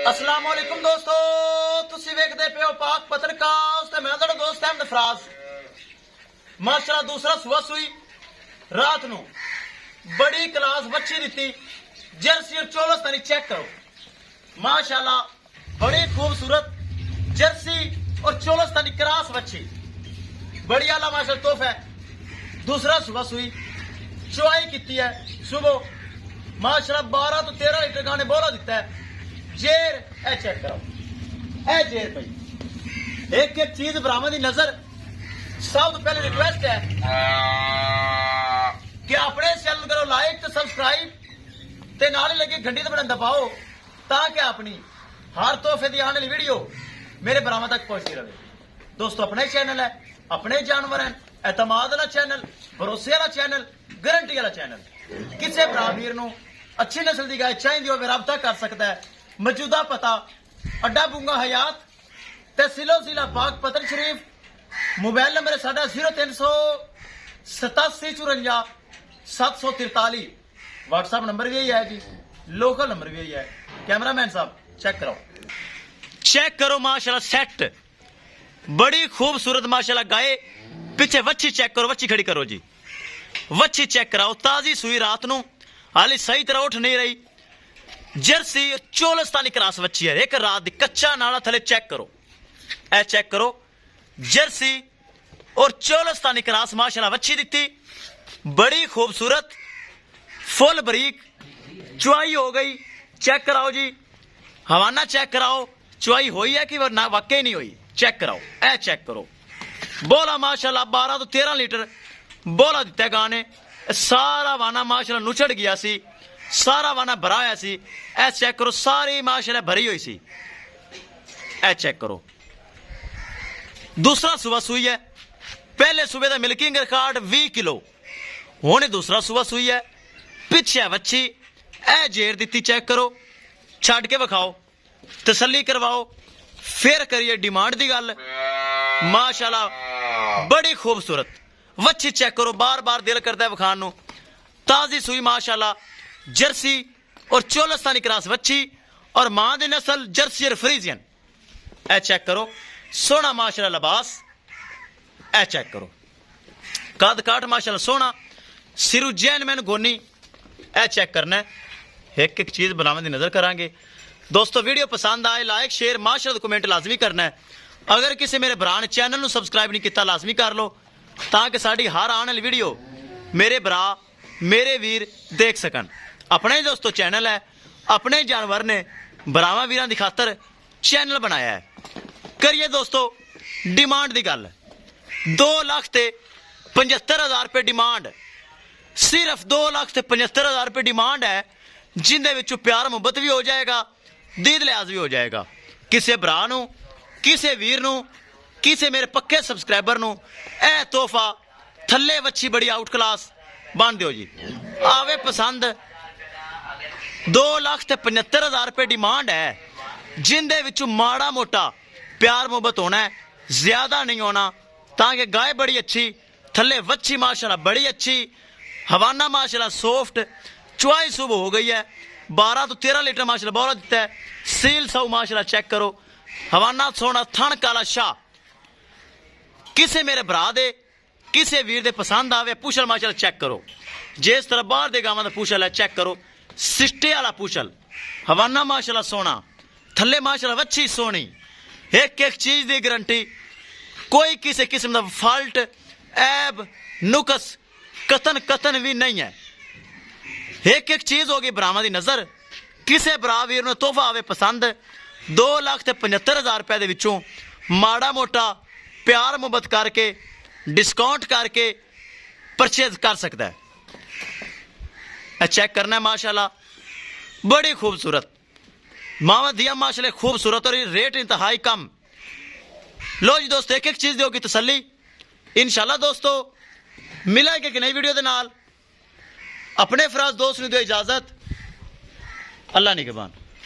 अस्सलाम वालेकुम दोस्तों, तुसी वेखदे पे हो पाक पत्रकास्ट ते मैं तुहाडा दोस्त अहमद फराज। माशाल्लाह दूसरा सुबह सुई रात नू बड़ी क्लास बच्ची दी जर्सी और चौलस तनी चेक करो। माशाल्लाह बड़ी खूबसूरत जर्सी और चौलस तनी क्रॉस बच्ची बड़ी आला माशाल्लाह तोहफा है। दूसरा सुबह सुई चुवाई की है सुबह माशाल्लाह 12 तो 13 लीटर गाने बोला दिता है। जेर ए चेक करो, ए जेर भाई एक एक चीज बरामद की नजर। सब तो पहले रिक्वेस्ट है कि अपने चैनल करो लाइक तो सब्सक्राइब ते नाल ही लगे घंटी तो बटन दबाओ ताकि अपनी हर तोहफे की आने वाली वीडियो मेरे बरामद तक पहुंचती रहे। दोस्तों अपने चैनल है, अपने जानवर हैं, एतमाद वाला चैनल, भरोसे वाला चैनल, गारंटी वाला चैनल। किसी भरा वीर नूं अच्छी नस्ल की गाय चाहिए हो राबता कर सकता है। मौजूदा पता अड्डा बूंगा हयात तहसीलो जिला पाक पतर शरीफ। मोबाइल नंबर है साडा 0387 54 व्हाट्सएप नंबर भी यही है जी, लोकल नंबर भी यही है। कैमरामैन साहब चेक करो, चेक करो माशाल्लाह सेट बड़ी खूबसूरत माशाल्लाह गाय। पीछे वच्छी चेक करो, वच्छी खड़ी करो जी, वच्छी चेक कराओ। ताजी सुई रात नू हाली सही तरह उठ नहीं रही। जर्सी चोलस्तानी क्रॉस वच्छी है, एक रात दी कच्चा नाला थले चेक करो, ए चेक करो जर्सी और चोलस्तानी क्रॉस माशाल्लाह वच्छी दी बड़ी खूबसूरत फुल बरीक चुआई हो गई। चेक कराओ जी, हवाना चेक कराओ चुआई हुई है कि ना वाकई नहीं हुई, चेक कराओ, ए चेक करो। बोला माशाल्लाह 12 तो 13 लीटर बोला दिता गाने। सारा वाना माशाल्लाह नुचड़ गया सी, सारा वाना भरा होया सी। ए चेक करो सारी माशाल्लाह भरी हुई सी, ए चेक करो। दूसरा सुबह सुई है, पहले सुबह का मिल्किंग रिकॉर्ड 20 किलो, हुणे दूसरा सुबह सुई है। पिछे वच्छी ए जेर दी चेक करो, छड़ के विखाओ, तसल्ली करवाओ, फिर करिए डिमांड की गल। माशाल्लाह बड़ी खूबसूरत वच्छी चेक करो, बार बार दिल करता है विखान नू। ताजी सुई माशाल्लाह जर्सी और चोलस्तानी क्रॉस वच्छी और मां दी नस्ल जर्सी और फ्रीजियन। ए चेक करो सोना माशाल्लाह लिबास, ए चेक करो कद काट माशाल्लाह सोना सिरू जैन मैन गोनी। ए चेक करना है, एक एक चीज बनाने की नजर करांगे। दोस्तों वीडियो पसंद आए लाइक शेयर माशाल्लाह कमेंट लाजमी करना है। अगर किसी मेरे भरा ने चैनल नू सबसक्राइब नहीं किया लाजमी कर लो ताकि साड़ी हर आने वाली वीडियो मेरे भरा मेरे वीर देख सकन। अपने ही दोस्तों चैनल है, अपने जानवर ने भरावां वीरां दी खातर चैनल बनाया है। करिए दोस्तों डिमांड की गल, 2,75,000 रुपये डिमांड, सिर्फ 2,75,000 रुपये डिमांड है, जिंदे विचों प्यार मुहब्बत भी हो जाएगा, दीद लिहाज भी हो जाएगा। किसी भरा नू, किसी वीर नू, किसी मेरे पक्के सबसक्राइबर नू ए तोहफा थले वच्छी बड़ी आउट क्लास बन दो जी। आवे पसंद 2,75,000 रुपये डिमांड है, जिंदे विचों माड़ा मोटा प्यार मुहब्बत होना है, ज्यादा नहीं होना, ताकि गाय बड़ी अच्छी थले वच्छी माशाल्लाह बड़ी अच्छी, हवाना माशाल्लाह सॉफ्ट, चुआई सुबह हो गई है। 12 तो 13 लीटर माशाल्लाह बोला दिता है। सील सऊ माशाल्लाह चेक करो, हवाना सोना थन काला शाह। किसे मेरे भरा दे किसे वीर दे पसंद आवे पूछल माशाल्लाह चेक करो। जिस तरह बाहर दे गावां दा पूछल है चेक करो, सिस्टे वाला पूछल, हवाना माशाल्लाह सोना, थले माशाल्लाह वच्छी सोनी, एक एक चीज दी गारंटी, कोई किसी किस्म का फॉल्ट ऐब नुकस कतन भी नहीं है। एक एक चीज होगी भरावां दी नजर। किसी भरा वीर नूं तोहफा आवे पसंद 2,75,000 रुपए दे विचों माड़ा मोटा प्यार मुहब्बत करके डिस्काउंट करके परचेज कर सकता है। चेक करना है माशाल्लाह बड़ी खूबसूरत मावा दिया माशाल्लाह खूबसूरत और रेट इंतहाई कम। लो जी दोस्तों एक एक चीज दोगी तसल्ली। इंशाल्लाह दोस्तों मिलेगी एक नई वीडियो के नाल। अपने फराज दोस्त ने दो इजाजत, अल्लाह निगहबान।